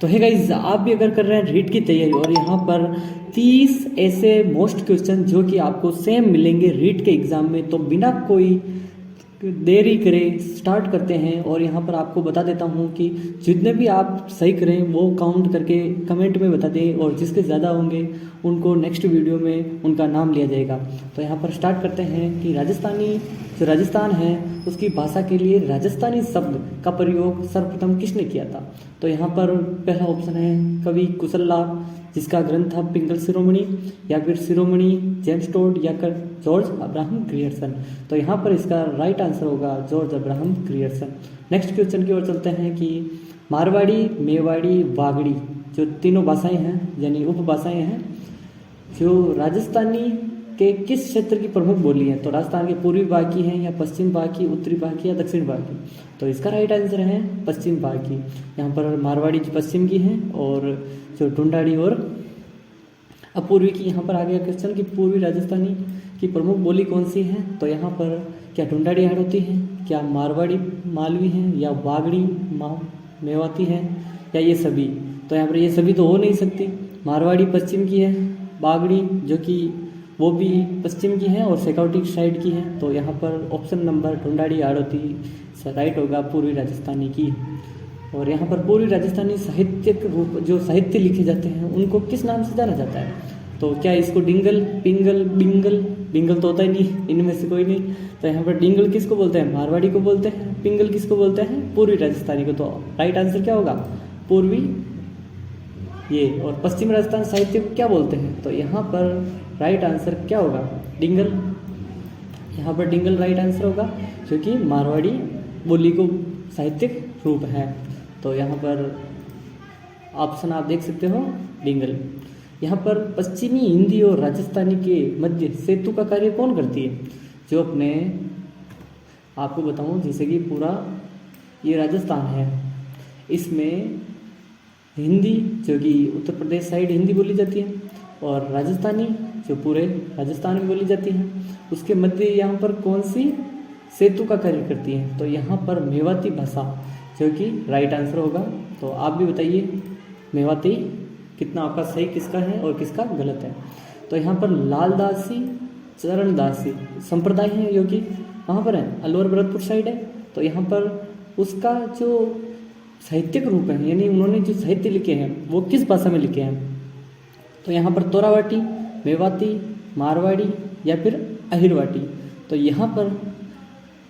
तो है गाइज, आप भी अगर कर रहे हैं रीट की तैयारी और यहाँ पर 30 ऐसे मोस्ट क्वेश्चन जो कि आपको सेम मिलेंगे रीट के एग्जाम में, तो बिना कोई देरी करें स्टार्ट करते हैं। और यहाँ पर आपको बता देता हूँ कि जितने भी आप सही करें वो काउंट करके कमेंट में बता दें, और जिसके ज़्यादा होंगे उनको नेक्स्ट वीडियो में उनका नाम लिया जाएगा। तो यहाँ पर स्टार्ट करते हैं कि जो राजस्थान है उसकी भाषा के लिए राजस्थानी शब्द का प्रयोग सर्वप्रथम किसने किया था। तो यहाँ पर पहला ऑप्शन है कवि कुशललाल, जिसका ग्रंथ था पिंगल शिरोमणि, या फिर शिरोमणि जेम्स टोड, या फिर जॉर्ज अब्राहम ग्रियर्सन। तो यहाँ पर इसका राइट आंसर होगा George Abraham Grierson. Next question की ओर चलते हैं कि मारवाड़ी, मेवाड़ी, वागड़ी जो तीनों भाषाएं हैं यानी उपभाषाएं हैं, जो राजस्थानी के किस क्षेत्र की प्रमुख बोली है। तो राजस्थान के पूर्वी भाग की है, या पश्चिम भाग की, उत्तरी भाग की, या दक्षिण भाग की। तो इसका राइट आंसर है पश्चिम भाग की। यहाँ पर मारवाड़ी की पश्चिम की है, और जो ढूंढाड़ी और अपूर्वी की। यहाँ पर आ गया क्वेश्चन कि पूर्वी राजस्थानी की प्रमुख बोली कौन सी है। तो यहाँ पर क्या ढूंढाड़ी हाड़ौती है, क्या मारवाड़ी मालवी है, या वागड़ी मेवाती है, या ये सभी। तो यहाँ पर ये सभी तो हो नहीं सकती। मारवाड़ी पश्चिम की है, वागड़ी जो कि वो भी पश्चिम की है और शेखावटी साइड की है। तो यहाँ पर option number Dhundhari Hadoti right होगा पूर्वी राजस्थानी की। और यहाँ पर पूर्वी राजस्थानी साहित्यिक रूप जो साहित्य लिखे जाते हैं उनको किस नाम से जाना जाता है। तो क्या इसको डिंगल, पिंगल, बिंगल, बिंगल तो होता ही नहीं, इनमें से कोई नहीं। तो यहाँ पर डिंगल किसको बोलते हैं, मारवाड़ी को बोलते हैं। पिंगल किसको बोलते हैं, पूर्वी राजस्थानी को। तो राइट आंसर क्या होगा, पूर्वी ये। और पश्चिम राजस्थान साहित्य को क्या बोलते हैं। तो यहाँ पर राइट आंसर क्या होगा, डिंगल। यहाँ पर डिंगल राइट आंसर होगा, क्योंकि मारवाड़ी बोली को साहित्यिक रूप है। तो यहाँ पर ऑप्शन आप देख सकते हो डिंगल। यहाँ पर पश्चिमी हिंदी और राजस्थानी के मध्य सेतु का कार्य कौन करती है। जो अपने आपको बताऊं, जैसे कि पूरा ये राजस्थान है, इसमें हिंदी जो कि उत्तर प्रदेश साइड हिंदी बोली जाती है, और राजस्थानी जो पूरे राजस्थान में बोली जाती है, उसके मध्य यहाँ पर कौन सी सेतु का कार्य करती है। तो यहाँ पर मेवाती भाषा जो कि राइट आंसर होगा। तो आप भी बताइए मेवाती कितना आपका सही किसका है और किसका गलत है। तो यहाँ पर लालदासी चरणदासी संप्रदाय है जो कि कहाँ पर है, अलवर भरतपुर साइड है। तो यहाँ पर उसका जो साहित्यिक रूप है, यानी उन्होंने जो साहित्य लिखे हैं वो किस भाषा में लिखे हैं। तो यहाँ पर तोरावाटी, मेवाती, मारवाड़ी, या फिर अहिरवाटी। तो यहाँ पर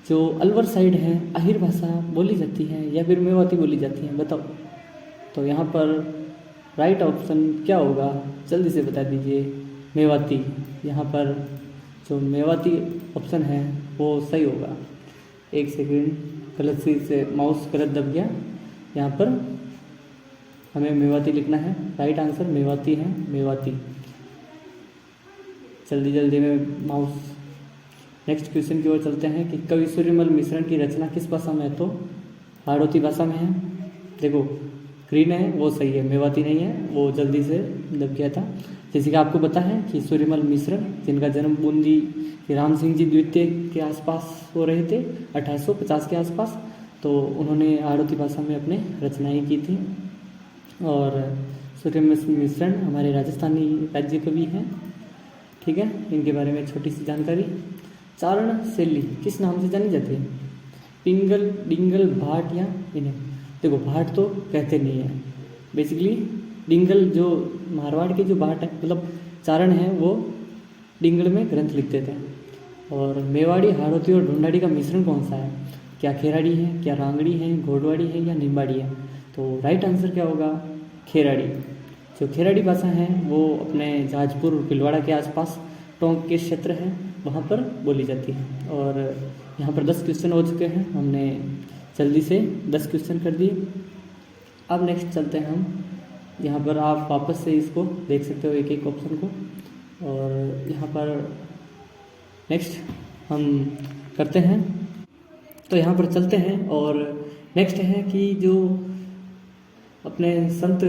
जो अलवर साइड है अहिर भाषा बोली जाती है, या फिर मेवाती बोली जाती है, बताओ। तो यहाँ पर राइट ऑप्शन क्या होगा, जल्दी से बता दीजिए, मेवाती। यहाँ पर जो मेवाती ऑप्शन है वो सही होगा। एक सेकेंड, गलत से माउस गलत दब गया। यहाँ पर हमें मेवाती लिखना है, राइट आंसर मेवाती है, मेवाती। जल्दी जल्दी में माउस। नेक्स्ट क्वेश्चन की ओर चलते हैं कि कवि सूर्यमल मिश्रण की रचना किस भाषा में है। तो हाड़ौती भाषा में है। देखो ग्रीन है वो सही है, मेवाती नहीं है, वो जल्दी से दब गया था। जैसे कि आपको पता है कि सूर्यमल मिश्रण जिनका जन्म बूंदी के राम सिंह जी द्वितीय के आसपास हो रहे थे 1850 के आसपास, तो उन्होंने हाड़ौती भाषा में अपने रचनाएं की थी। और सूर्यमल मिश्रण हमारे राजस्थानी राज्य कवि हैं, ठीक है। इनके बारे में छोटी सी जानकारी। चारण शैली किस नाम से जानी जाती है, पिंगल, डिंगल, भाट, या इन्हें। देखो भाट तो कहते नहीं है, बेसिकली डिंगल जो मारवाड़ के जो भाट है मतलब चारण है वो डिंगल में ग्रंथ लिखते थे। और मेवाड़ी, हाड़ौती और ढूंढाड़ी का मिश्रण कौन सा है, क्या खेराड़ी है, क्या रांगड़ी है, घोड़वाड़ी है, या निम्बाड़ी है। तो राइट आंसर क्या होगा, खेराड़ी। जो खेराड़ी भाषा है वो अपने जहाजपुर और भीलवाड़ा के आसपास टोंक के क्षेत्र है वहाँ पर बोली जाती है। और यहाँ पर 10 क्वेश्चन हो चुके हैं, हमने जल्दी से 10 क्वेश्चन कर दिए। अब नेक्स्ट चलते हैं हम, यहाँ पर आप वापस से इसको देख सकते हो एक एक ऑप्शन को। और यहाँ पर नेक्स्ट हम करते हैं, तो यहाँ पर चलते हैं। और नेक्स्ट है कि जो अपने संत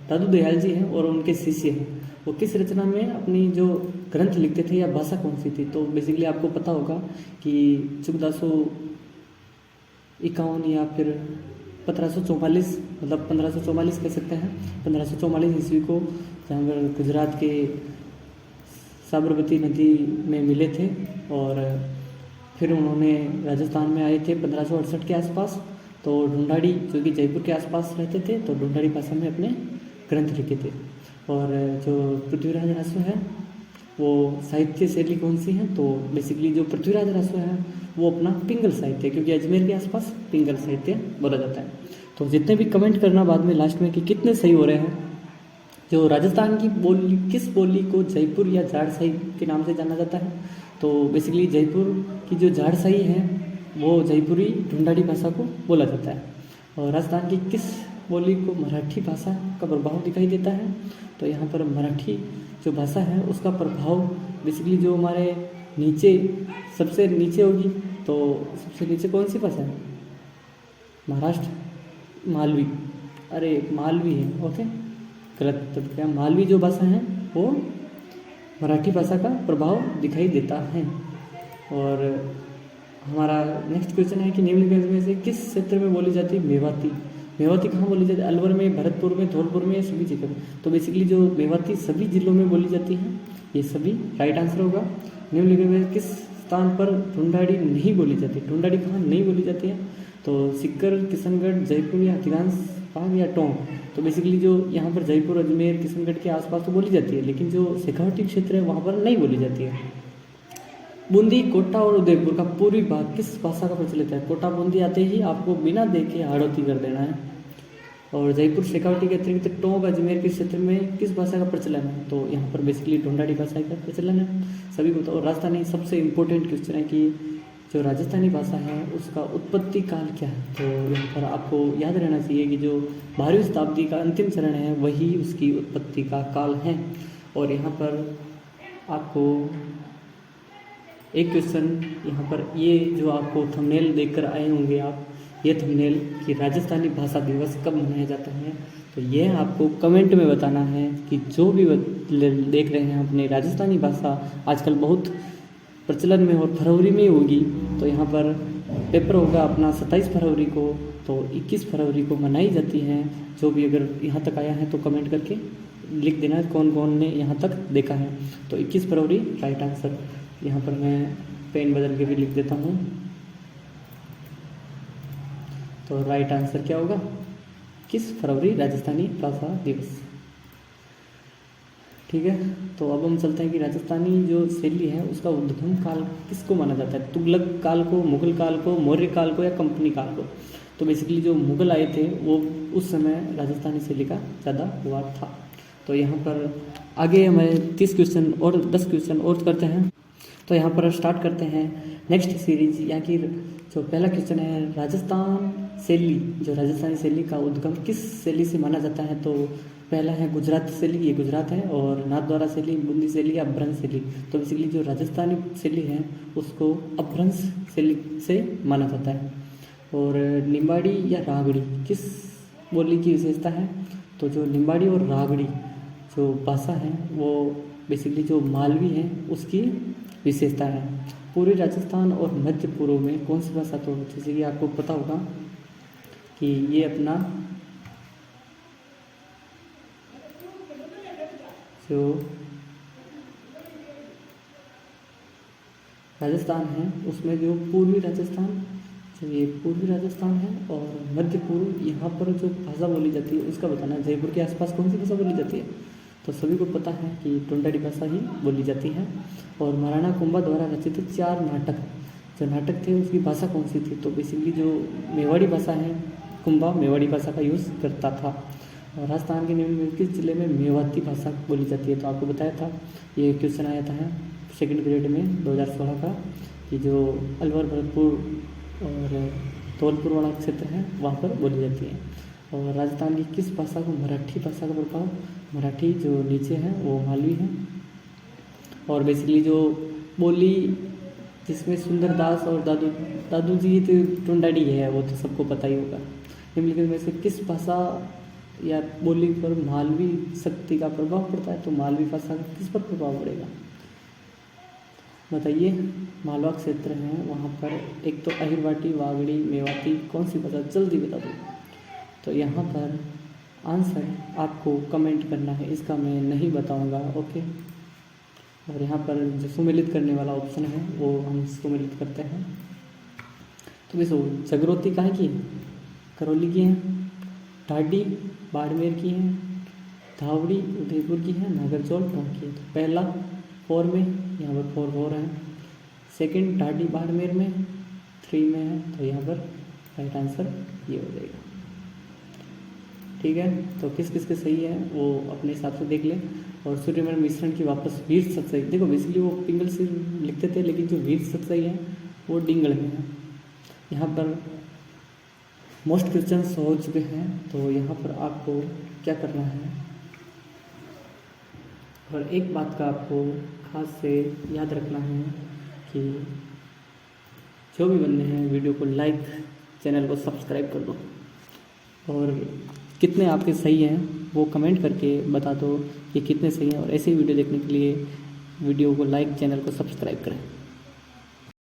दादू दयाल जी हैं और उनके शिष्य हैं वो किस रचना में अपनी जो ग्रंथ लिखते थे या भाषा कौन सी थी। तो बेसिकली आपको पता होगा कि 1451 या फिर 1544 मतलब 1544 कह सकते हैं, 1544 ईस्वी को, जहाँ पर गुजरात के साबरमती नदी में मिले थे और फिर उन्होंने राजस्थान में आए थे 1568 के आसपास। तो ढूंढाड़ी जो कि जयपुर के आसपास रहते थे, तो ढूंढाड़ी भाषा में अपने ग्रंथ लिखे थे। और जो पृथ्वीराज रासो है वो साहित्य शैली कौन सी है, तो बेसिकली जो पृथ्वीराज रासो है वो अपना पिंगल साहित्य, क्योंकि अजमेर के आसपास पिंगल साहित्य बोला जाता है। तो जितने भी कमेंट करना बाद में लास्ट में कि कितने सही हो रहे हैं। जो राजस्थान की बोली, किस बोली को जयपुर या जाड़साई के नाम से जाना जाता है, तो बेसिकली जयपुर की जो जाड़साई है वो जयपुरी ढूंढाड़ी भाषा को बोला जाता है। और राजस्थान की किस बोली को मराठी भाषा का प्रभाव दिखाई देता है, तो यहाँ पर मराठी जो भाषा है उसका प्रभाव बेसिकली जो हमारे नीचे सबसे नीचे होगी, तो सबसे नीचे कौन सी भाषा है, महाराष्ट्र, मालवी, अरे मालवी है, ओके गलत, तो क्या मालवी जो भाषा है वो मराठी भाषा का प्रभाव दिखाई देता है। और हमारा नेक्स्ट क्वेश्चन है कि निम्नलिखित में से किस क्षेत्र में बोली जाती है मेवाती। मेवाती कहाँ बोली जाती है, अलवर में, भरतपुर में, धौलपुर में, सभी जगह में। तो बेसिकली जो मेवाती सभी जिलों में बोली जाती है, ये सभी राइट आंसर होगा। निम्नलिखित में किस स्थान पर ढूंढाड़ी नहीं बोली जाती, ढूंढाड़ी कहाँ नहीं बोली जाती है, तो सीकर, किशनगढ़, जयपुर या अधिकांश भाग या टोंक। तो बेसिकली जो यहाँ पर जयपुर, अजमेर, किशनगढ़ के आसपास तो बोली जाती है, लेकिन जो शेखावटी क्षेत्र है वहाँ पर नहीं बोली जाती है। बूंदी, कोटा और उदयपुर का पूर्वी भाग किस भाषा का प्रचलित है। कोटा बूंदी आते ही आपको बिना देखे हाड़ौती कर देना है। और जयपुर, शेखावटी के अतिरिक्त टोंक, अजमेर के क्षेत्र में किस भाषा का प्रचलन है, तो यहाँ पर बेसिकली ढूंढाड़ी भाषा का प्रचलन है, सभी को। और राजस्थानी सबसे इम्पोर्टेंट क्वेश्चन है कि जो राजस्थानी भाषा है उसका उत्पत्ति काल क्या है, तो यहाँ पर आपको याद रहना चाहिए कि जो 12वीं शताब्दी का अंतिम चरण है वही उसकी उत्पत्ति का काल है। और यहाँ पर आपको एक क्वेश्चन यहाँ पर, ये जो आपको थंबनेल देखकर आए होंगे आप, ये थंबनेल कि राजस्थानी भाषा दिवस कब मनाया जाता है, तो ये आपको कमेंट में बताना है कि जो भी देख रहे हैं अपने राजस्थानी भाषा आजकल बहुत प्रचलन में और फरवरी में ही होगी। तो यहाँ पर पेपर होगा अपना 27 फरवरी को, तो 21 फरवरी को मनाई जाती है। जो भी अगर यहाँ तक आया है तो कमेंट करके लिख देना कौन कौन ने यहाँ तक देखा है। तो 21 फरवरी राइट आंसर। यहाँ पर मैं पेन बदल के भी लिख देता हूँ, तो राइट आंसर क्या होगा, 21 फरवरी राजस्थानी भाषा दिवस। ठीक है, तो अब हम चलते हैं कि राजस्थानी जो शैली है उसका उद्गम काल किसको माना जाता है, तुगलक काल को, मुगल काल को, मौर्य काल को या कंपनी काल को। तो बेसिकली जो मुगल आए थे वो उस समय राजस्थानी शैली का ज़्यादा हुआ था। तो यहाँ पर आगे हमारे 30 क्वेश्चन और 10 क्वेश्चन और करते हैं। तो यहाँ पर स्टार्ट करते हैं नेक्स्ट सीरीज। यहाँ की जो पहला क्वेश्चन है, राजस्थान शैली, जो राजस्थानी शैली का उद्गम किस शैली से माना जाता है, तो पहला है गुजरात शैली, ये गुजरात है, और नाथद्वारा शैली, बूंदी शैली या अपभ्रंश शैली। तो बेसिकली जो राजस्थानी शैली है उसको अपभ्रंश शैली से माना जाता है। और निम्बाड़ी या रागड़ी किस बोली की विशेषता है, तो जो निम्बाड़ी और रागड़ी जो भाषा है वो बेसिकली जो मालवी है उसकी विशेषता है। पूर्वी राजस्थान और मध्य पूर्व में कौन सी भाषा, तो जैसे कि आपको पता होगा कि ये अपना जो राजस्थान है उसमें जो पूर्वी राजस्थान, जो ये पूर्वी राजस्थान है और मध्य पूर्व, यहाँ पर जो भाषा बोली जाती है उसका बताना है। जयपुर के आसपास कौन सी भाषा बोली जाती है, तो सभी को पता है कि ढूंढाड़ी भाषा ही बोली जाती है। और महाराणा कुंभा द्वारा रचित 4 नाटक, जो नाटक थे उसकी भाषा कौन सी थी, तो बेसिकली जो मेवाड़ी भाषा है, कुंभा मेवाड़ी भाषा का यूज़ करता था। और राजस्थान के निम्न में किस जिले में मेवाती भाषा बोली जाती है, तो आपको बताया था, ये क्वेश्चन आया था सेकंड ग्रेड में 2016 का, कि जो अलवर, भरतपुर और धौलपुर वाला क्षेत्र है वहाँ पर बोली जाती है। और राजस्थान की किस भाषा को मराठी भाषा का प्रभाव, मराठी जो नीचे है वो मालवी है। और बेसिकली जो बोली जिसमें सुंदरदास और दादू जी तो ढूंढाड़ी है, वो तो सबको पता ही होगा। निम्नलिखित में से किस भाषा या बोली पर मालवी शक्ति का प्रभाव पड़ता है, तो मालवी भाषा का किस पर प्रभाव पड़ेगा बताइए। मालवा क्षेत्र है वहाँ पर एक तो अहिरवाटी, वागड़ी, मेवाती, कौन सी भाषा, जल्दी बता दो। तो यहाँ पर आंसर आपको कमेंट करना है, इसका मैं नहीं बताऊँगा, ओके। और यहाँ पर जो सुमेलित करने वाला ऑप्शन है वो हम सुमेलित करते हैं। तो वैसे जगरोती कहाँ की है? करौली की है। ढाडी बाड़मेर की है। धावड़ी उदयपुर की है। नागरचौल टोंक की है। तो पहला 4 में, यहाँ पर 4 है। सेकंड ढाडी बाड़मेर में 3 में है, तो यहाँ पर राइट आंसर ये हो जाएगा। ठीक है, तो किस किस के सही है वो अपने हिसाब से देख लें। और सूर्यमंडल मिश्रण की वापस वीर सतसई, देखो बेसिकली वो पिंगल से लिखते थे, लेकिन जो वीर सतसई है वो डिंगल में है। यहाँ पर मोस्ट क्वेश्चंस हो चुके हैं, तो यहाँ पर आपको क्या करना है, और एक बात का आपको खास से याद रखना है कि जो भी बंदे हैं वीडियो को लाइक, चैनल को सब्सक्राइब कर दो, और कितने आपके सही हैं वो कमेंट करके बता दो कि कितने सही हैं। और ऐसे ही वीडियो देखने के लिए वीडियो को लाइक, चैनल को सब्सक्राइब करें।